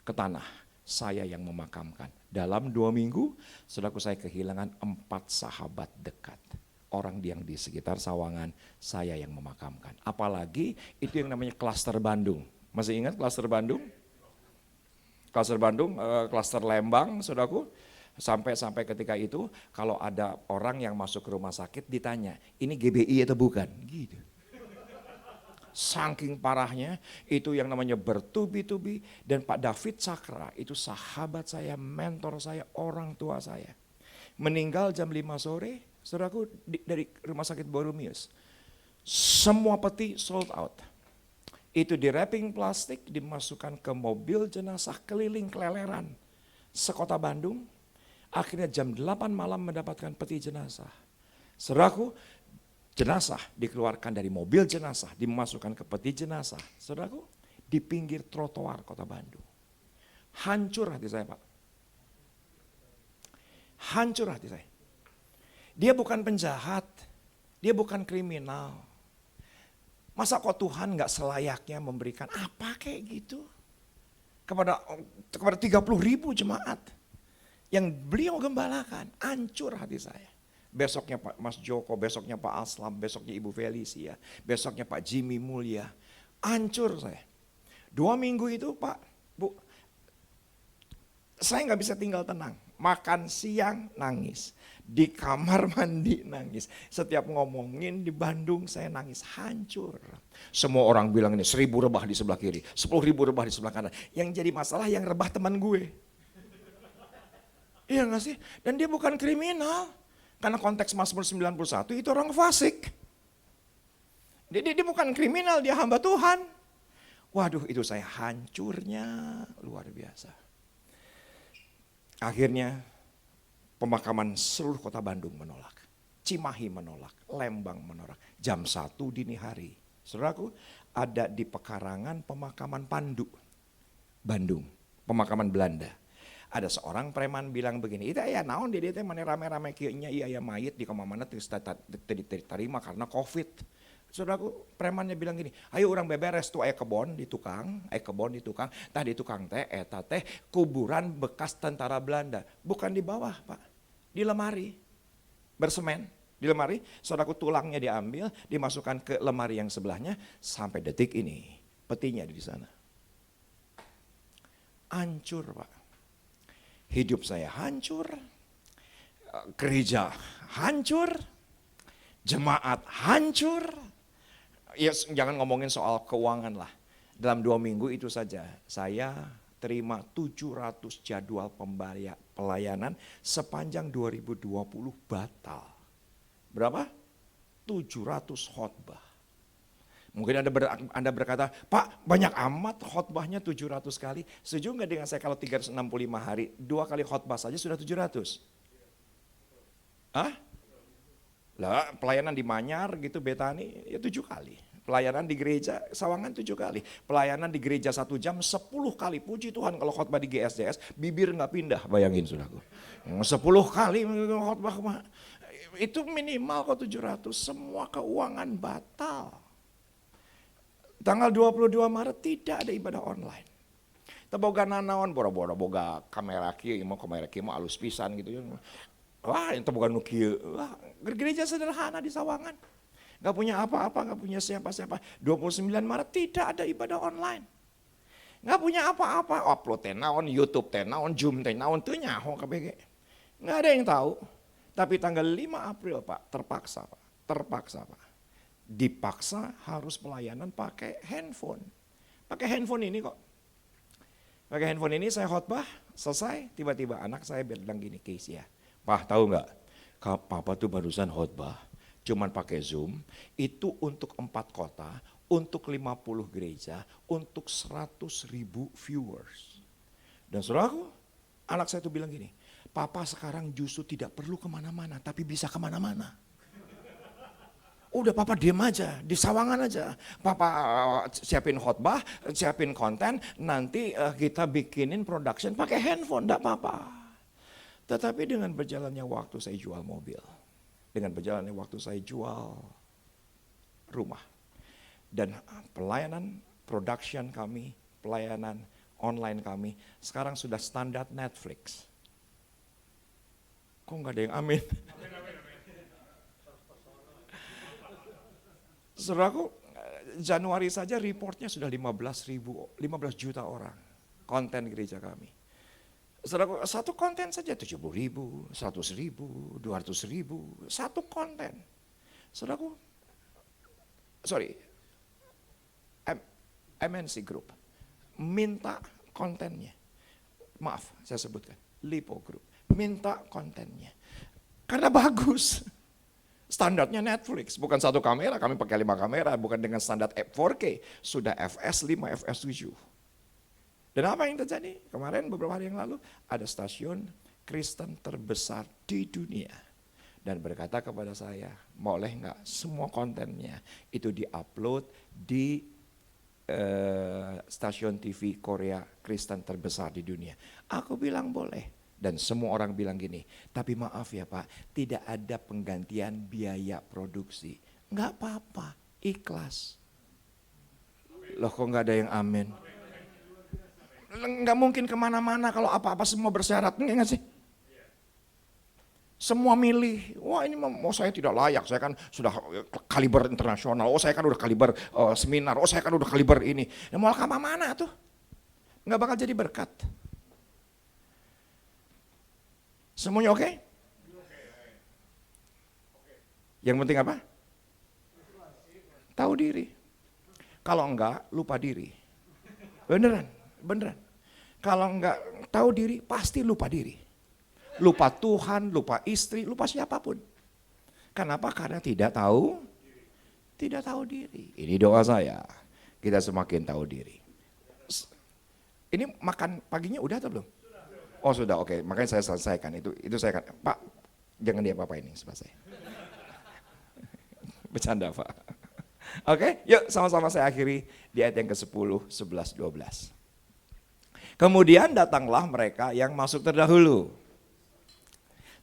ke tanah. Saya yang memakamkan. Dalam 2 minggu, saudaraku saya kehilangan 4 sahabat dekat. Orang yang di sekitar Sawangan, saya yang memakamkan. Apalagi itu yang namanya klaster Bandung. Masih ingat klaster Bandung? Klaster Bandung, klaster Lembang, saudaraku. Sampai ketika itu, kalau ada orang yang masuk ke rumah sakit ditanya, ini GBI atau bukan? Gitu. Saking parahnya, itu yang namanya bertubi-tubi. Dan Pak David Cakra, itu sahabat saya, mentor saya, orang tua saya. Meninggal jam 5 sore, saudaraku dari rumah sakit Borumius. Semua peti sold out. Itu di wrapping plastik, dimasukkan ke mobil jenazah keliling keleleran sekota Bandung. Akhirnya jam 8 malam mendapatkan peti jenazah. Saudaraku, jenazah dikeluarkan dari mobil jenazah, dimasukkan ke peti jenazah. Saudaraku, di pinggir trotoar kota Bandung. Hancur hati saya Pak. Hancur hati saya. Dia bukan penjahat, dia bukan kriminal. Masa kok Tuhan gak selayaknya memberikan apa kayak gitu kepada 30.000 jemaat yang beliau gembalakan. Hancur hati saya. besoknya Pak Mas Joko, besoknya Pak Aslam, besoknya Ibu Felicia, besoknya Pak Jimmy Mulya. Hancur saya. 2 minggu itu Pak, Bu, saya nggak bisa tinggal tenang. Makan siang nangis, di kamar mandi nangis. Setiap ngomongin di Bandung saya nangis, hancur. Semua orang bilang ini 1000 rebah di sebelah kiri, 10.000 rebah di sebelah kanan. Yang jadi masalah yang rebah teman gue. Iya gak sih? Dan dia bukan kriminal. Karena konteks Mazmur 91 itu orang fasik. Dia bukan kriminal, dia hamba Tuhan. Waduh, itu saya hancurnya luar biasa. Akhirnya pemakaman seluruh kota Bandung menolak. Cimahi menolak, Lembang menolak. Jam 1 dini hari. Saudaraku, ada di pekarangan pemakaman Pandu, Bandung, pemakaman Belanda. Ada seorang preman bilang begini, itu ya naon dia teh mana rame-rame kieunya iya mayit di kamar mana diterima karena Covid. Saudaraku, premannya bilang gini, ayo orang beberes tuh aya kebon di tukang, tah di tukang teh eta teh kuburan bekas tentara Belanda, bukan di bawah Pak, di lemari bersemen, di lemari. Saudaraku, tulangnya diambil, dimasukkan ke lemari yang sebelahnya, sampai detik ini petinya di sana. Hancur Pak, hidup saya hancur, gereja hancur, jemaat hancur. Ya jangan ngomongin soal keuangan lah. Dalam 2 minggu itu saja saya terima 700 jadwal pelayanan sepanjang 2020 batal. Berapa? 700 khotbah. Mungkin Anda berkata, Pak banyak amat khotbahnya 700 kali. Setuju nggak dengan saya kalau 365 hari, 2 kali khotbah saja sudah 700? Hah? Lah pelayanan di Manyar gitu Betani ya 7 kali. Pelayanan di gereja Sawangan 7 kali. Pelayanan di gereja 1 jam 10 kali. Puji Tuhan kalau khotbah di GSDS bibir nggak pindah, bayangin saudaraku. 10 kali khotbah. Itu minimal kok 700. Semua keuangan batal. Tanggal 22 Maret tidak ada ibadah online. Teboga nanaon bora-bora boga kamera kieu mau alus pisan gitu. Wah, itu bukan nukieu. Wah, gereja sederhana di Sawangan. Gak punya apa-apa, gak punya siapa-siapa. 29 Maret tidak ada ibadah online. Gak punya apa-apa. Upload tenaon, YouTube tenaon, Zoom tenaon, itu nyaho KBG. Gak ada yang tahu. Tapi tanggal 5 April Pak, terpaksa Pak. Dipaksa harus pelayanan pakai handphone. Pakai handphone ini kok. Pakai handphone ini saya khotbah, selesai. Tiba-tiba anak saya bilang gini, Casey ya. Pak tahu nggak, Papa tuh barusan khotbah, cuman pakai Zoom, itu untuk 4 kota, untuk 50 gereja, untuk 100.000 viewers. Dan saudaraku, anak saya tuh bilang gini, Papa sekarang justru tidak perlu kemana-mana, tapi bisa kemana-mana. Udah Papa diem aja, di Sawangan aja. Papa siapin khotbah, siapin konten, nanti kita bikinin production pakai handphone, enggak apa-apa. Tetapi dengan berjalannya waktu saya jual mobil. Dengan berjalannya waktu saya jual rumah. Dan pelayanan production kami, pelayanan online kami, sekarang sudah standar Netflix. Kok nggak ada yang amin? Saudaraku, Januari saja reportnya sudah 15 juta orang konten gereja kami. Saudaraku, satu konten saja 70.000, 100.000, 200.000, satu konten. Saudaraku, MNC Group minta kontennya. Maaf, saya sebutkan, Lipo Group minta kontennya. Karena bagus. Standarnya Netflix, bukan satu kamera, kami pakai 5 kamera, bukan dengan standar 4K, sudah FS5, FS7. Dan apa yang terjadi? Kemarin beberapa hari yang lalu ada stasiun Kristen terbesar di dunia. Dan berkata kepada saya, boleh nggak semua kontennya itu diupload di stasiun TV Korea Kristen terbesar di dunia. Aku bilang boleh. Dan semua orang bilang gini, tapi maaf ya Pak, tidak ada penggantian biaya produksi. Nggak apa-apa, ikhlas. Loh kok nggak ada yang amin? Nggak mungkin kemana-mana kalau apa-apa semua bersyarat, enggak sih? Semua milih, wah ini mau saya tidak layak, saya kan sudah kaliber internasional, saya kan udah kaliber seminar, saya kan udah kaliber ini. Ya, mau kemana mana tuh? Nggak bakal jadi berkat. Semuanya oke? Yang penting apa? Tahu diri. Kalau enggak, lupa diri. Beneran. Kalau enggak tahu diri, pasti lupa diri. Lupa Tuhan, lupa istri, lupa siapapun. Kenapa? Karena tidak tahu diri. Ini doa saya, kita semakin tahu diri. Ini makan paginya udah atau belum? Oh sudah, oke. Makanya saya selesaikan itu saya kan, Pak, jangan diapa-apain ini sebelah saya. Bercanda Pak. Oke, yuk sama-sama saya akhiri di ayat yang ke-10, 11, 12. Kemudian datanglah mereka yang masuk terdahulu.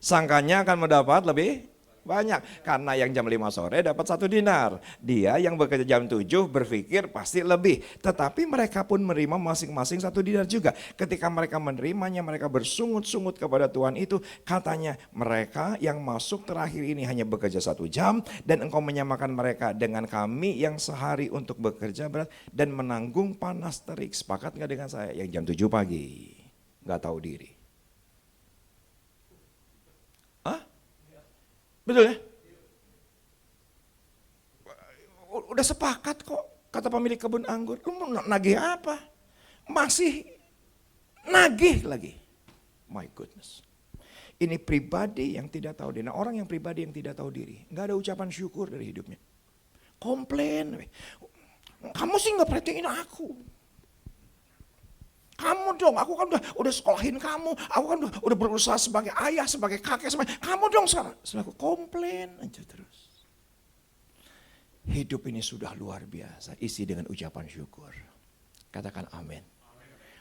Sangkanya akan mendapat lebih banyak. Karena yang jam 5 sore dapat 1 dinar. Dia yang bekerja jam 7 berpikir pasti lebih. Tetapi mereka pun menerima masing-masing 1 dinar juga. Ketika mereka menerimanya, mereka bersungut-sungut kepada Tuhan itu. Katanya, mereka yang masuk terakhir ini hanya bekerja 1 jam. Dan engkau menyamakan mereka dengan kami yang sehari untuk bekerja berat dan menanggung panas terik. Sepakat gak dengan saya? Yang jam 7 pagi. Gak tahu diri. Betul ya? Udah sepakat kok, kata pemilik kebun anggur. Lu mau nagih apa? Masih nagih lagi. My goodness. Ini pribadi yang tidak tahu diri. Nah, orang yang pribadi yang tidak tahu diri, nggak ada ucapan syukur dari hidupnya. Komplain. Kamu sih nggak perhatiin aku. Kamu dong, aku kan udah sekolahin kamu, aku kan udah berusaha sebagai ayah, sebagai kakek, kamu dong sekarang. Setelah aku komplain aja terus. Hidup ini sudah luar biasa, isi dengan ucapan syukur. Katakan amin.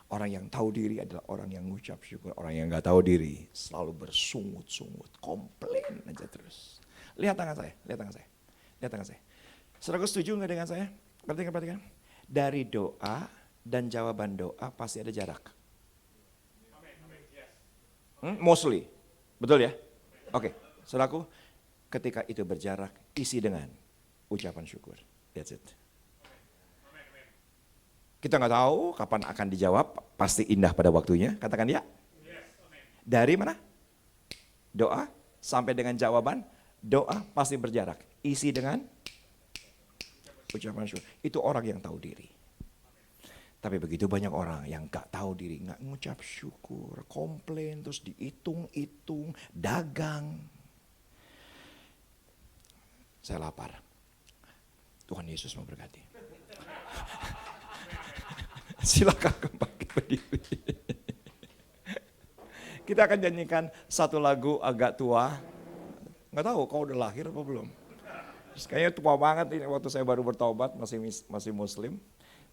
Orang yang tahu diri adalah orang yang mengucap syukur, orang yang gak tahu diri selalu bersungut-sungut, komplain aja terus. Lihat tangan saya, lihat tangan saya. Saudara setuju gak dengan saya? Perhatikan. Dari doa dan jawaban doa pasti ada jarak. Mostly, betul ya? Oke, saudaraku, ketika itu berjarak, isi dengan ucapan syukur. That's it. Kita nggak tahu kapan akan dijawab, pasti indah pada waktunya. Katakan ya. Dari mana? Doa sampai dengan jawaban, doa pasti berjarak. Isi dengan ucapan syukur. Itu orang yang tahu diri. Tapi begitu banyak orang yang gak tahu diri, gak ngucap syukur, komplain, terus dihitung-hitung, dagang. Saya lapar. Tuhan Yesus memberkati. Silakan kembali berdiri. Kita akan nyanyikan satu lagu agak tua. Gak tahu kau udah lahir apa belum. Kayaknya tua banget ini waktu saya baru bertobat, masih muslim.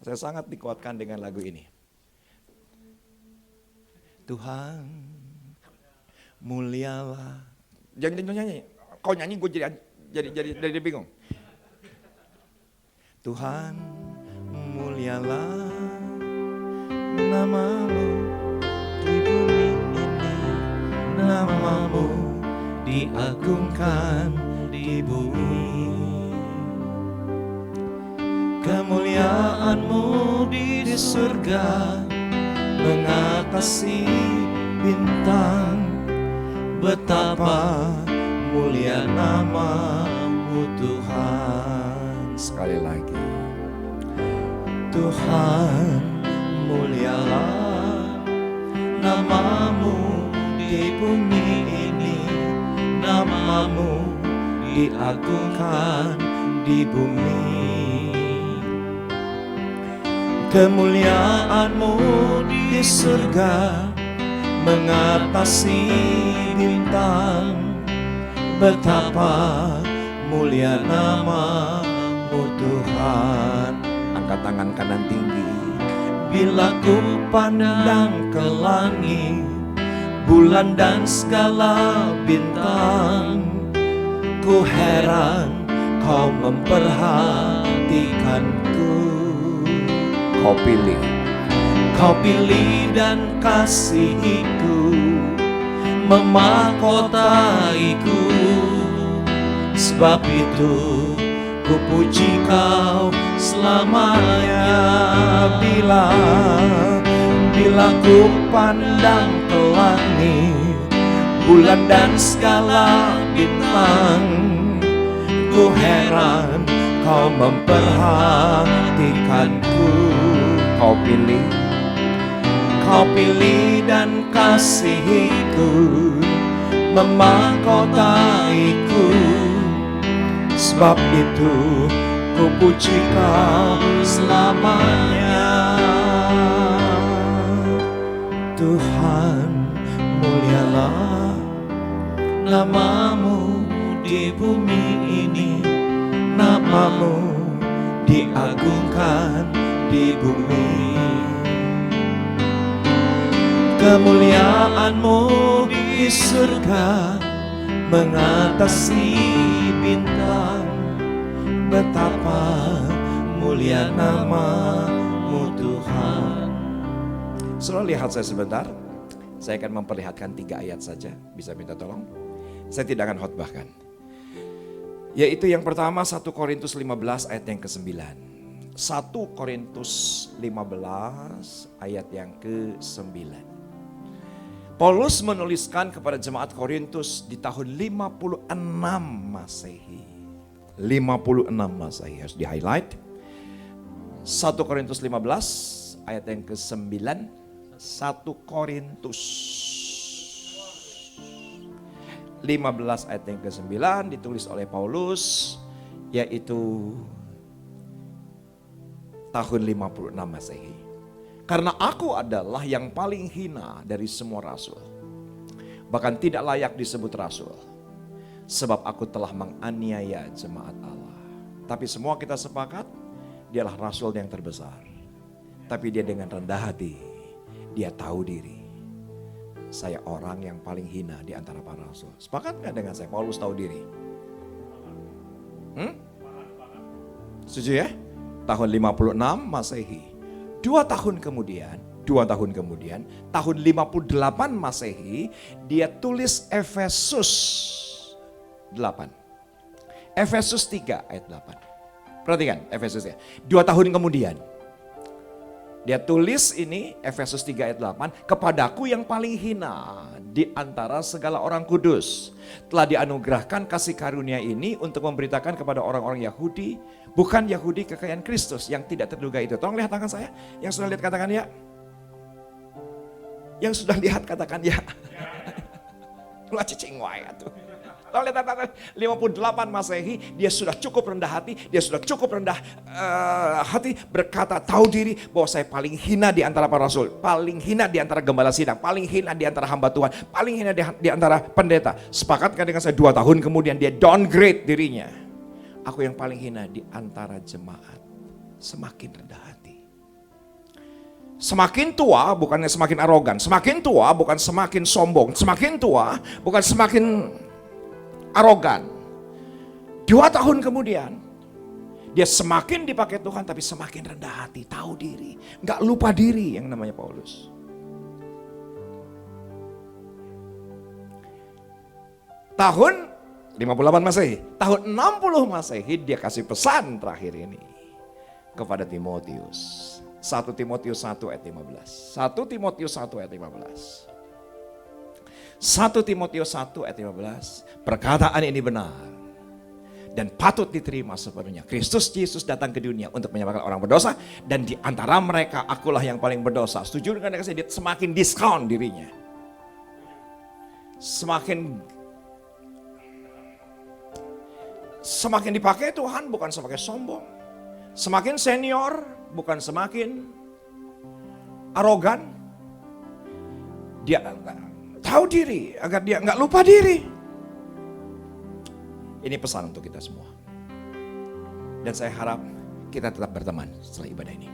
Saya sangat dikuatkan dengan lagu ini. Tuhan mulialah. Jangan nyanyi. Kau nyanyi gue jadi bingung. Tuhan mulialah namamu di bumi ini. Namamu diagungkan di bumi. Kemuliaan-Mu di surga mengatasi bintang. Betapa mulia nama-Mu Tuhan. Sekali lagi. Tuhan mulialah nama-Mu di bumi ini. Nama-Mu diagungkan di bumi. Kemuliaan-Mu di surga mengatasi bintang. Betapa mulia nama-Mu Tuhan. Angkat tangan kanan tinggi. Bila ku pandang ke langit, bulan dan segala bintang, ku heran Kau memperhatikanku. Kau pilih dan kasihiku memahkotaiku. Sebab itu ku puji Kau selamanya. Bila ku pandang ke langit, bulan dan segala bintang, ku heran Kau memperhatikanku. Kau pilih dan kasihiku, memahkotaiku. Sebab itu ku puji Kau selamanya. Tuhan, mulialah nama-Mu di bumi ini, nama-Mu diagungkan di bumi. Kemuliaan-Mu di surga mengatasi bintang. Betapa mulia nama-Mu Tuhan. Saudara, lihat saya sebentar. Saya akan memperlihatkan 3 ayat saja. Bisa minta tolong? Saya tidak akan khotbahkan. Yaitu yang pertama 1 Korintus 15 ayat yang ke-9. 1 Korintus 15 ayat yang ke-9. Paulus menuliskan kepada jemaat Korintus di tahun 56 Masehi. 56 Masehi harus di-highlight. 1 Korintus 15 ayat yang ke-9. 1 Korintus 15 ayat yang ke-9 ditulis oleh Paulus, yaitu tahun 56 Masehi. Karena aku adalah yang paling hina dari semua rasul, bahkan tidak layak disebut rasul, sebab aku telah menganiaya jemaat Allah. Tapi semua kita sepakat, dialah rasul yang terbesar. Tapi dia dengan rendah hati, dia tahu diri. Saya orang yang paling hina di antara para rasul. Sepakat gak dengan saya? Paulus tahu diri. Setuju ya? Tahun 56 Masehi. 2 tahun kemudian, tahun 58 Masehi, dia tulis Efesus 8. Efesus 3 ayat 8. Perhatikan Efesus 3. 2 tahun kemudian. Dia tulis ini Efesus 3 ayat 8, kepadaku yang paling hina di antara segala orang kudus telah dianugerahkan kasih karunia ini untuk memberitakan kepada orang-orang Yahudi, bukan Yahudi kekayaan Kristus yang tidak terduga itu. Tolong lihat tangan saya, yang sudah lihat katakan ya. Yang sudah lihat katakan ya. Lah cicing wae atuh. Tolong lihat 58 Masehi, dia sudah cukup rendah hati, berkata tahu diri bahwa saya paling hina di antara para rasul, paling hina di antara gembala sidang, paling hina di antara hamba Tuhan, paling hina di antara pendeta. Sepakatkah dengan saya? 2 tahun kemudian dia downgrade dirinya. Aku yang paling hina di antara jemaat. Semakin rendah hati. Semakin tua bukannya semakin arogan, semakin tua bukan semakin sombong, semakin tua bukan semakin arogan. 2 tahun kemudian dia semakin dipakai Tuhan, tapi semakin rendah hati, tahu diri, nggak lupa diri yang namanya Paulus. Tahun 58 Masehi, tahun 60 Masehi dia kasih pesan terakhir ini kepada Timotius. 1 Timotius 1 ayat 15. 1 Timotius 1 ayat 15. 1 Timotius 1 ayat 15, perkataan ini benar dan patut diterima sepenuhnya. Kristus Yesus datang ke dunia untuk menyelamatkan orang berdosa, dan di antara mereka akulah yang paling berdosa. Setuju dengan saya? Dia semakin diskon dirinya. Semakin dipakai Tuhan, bukan semakin sombong. Semakin senior, bukan semakin arogan. Dia tahu diri agar dia nggak lupa diri. Ini pesan untuk kita semua. Dan saya harap kita tetap berteman setelah ibadah ini.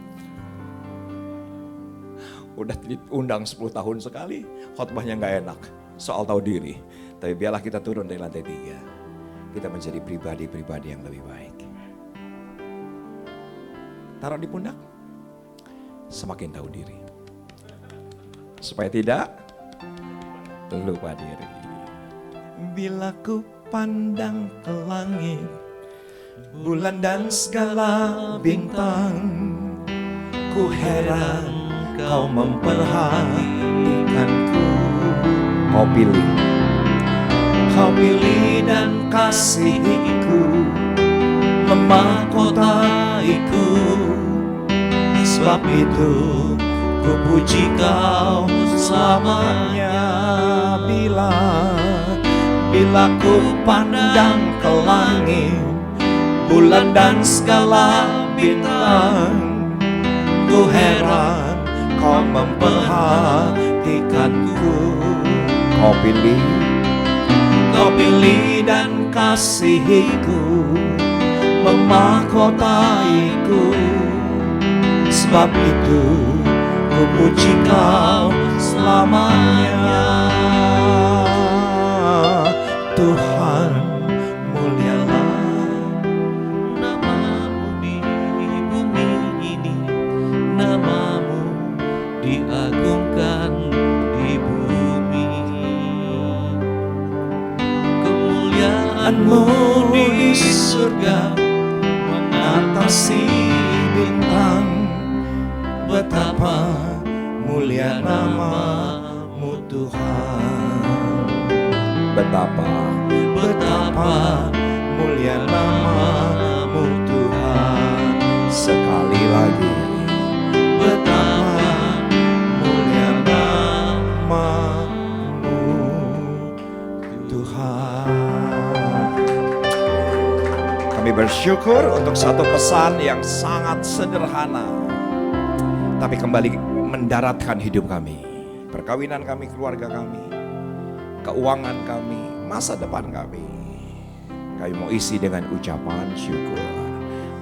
Udah diundang 10 tahun sekali, khotbahnya nggak enak soal tahu diri. Tapi biarlah kita turun dari lantai 3. Kita menjadi pribadi-pribadi yang lebih baik. Taruh di pundak, semakin tahu diri. Supaya tidak lupa diri. Bila ku pandang ke langit, bulan dan segala bintang, ku heran kau memperhatikanku. Kau pilih dan kasihiku, memahkotaiku. Sebab itu ku puji kau selamanya. Bila ku pandang ke langit, bulan dan segala bintang, ku heran kau memperhatikanku. Kau pilih dan kasihiku, memahkotaiku. Sebab itu ku puji kau selamanya. Tuhan, mulialah Namamu di bumi ini, namamu diagungkan di bumi. Kemuliaan-Mu di surga mengatasi bintang. Betapa mulia nama-Mu Tuhan. Betapa mulia nama-Mu Tuhan. Sekali lagi, betapa mulia nama-Mu Tuhan. Kami bersyukur untuk satu pesan yang sangat sederhana, tapi kembali mendaratkan hidup kami, perkawinan kami, keluarga kami, keuangan kami, masa depan kami. Kami mau isi dengan ucapan syukur.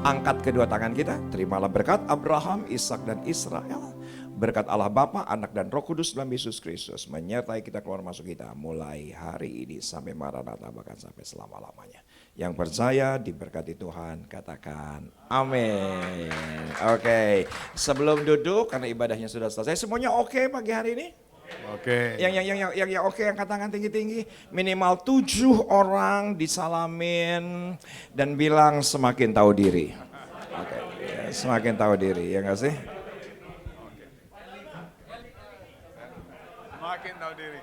Angkat kedua tangan kita, terimalah berkat Abraham, Ishak dan Israel. Berkat Allah Bapa, Anak dan Roh Kudus dalam Yesus Kristus menyertai kita, keluar masuk kita mulai hari ini sampai Maranatha, bahkan sampai selama-lamanya. Yang percaya diberkati Tuhan katakan amin. Oke, sebelum duduk karena ibadahnya sudah selesai, semuanya oke pagi hari ini? Oke. Yang oke, angkat tangan tinggi-tinggi. Minimal 7 orang disalamin dan bilang semakin tahu diri. Oke, ya, semakin tahu diri, ya nggak sih? Makin tahu diri.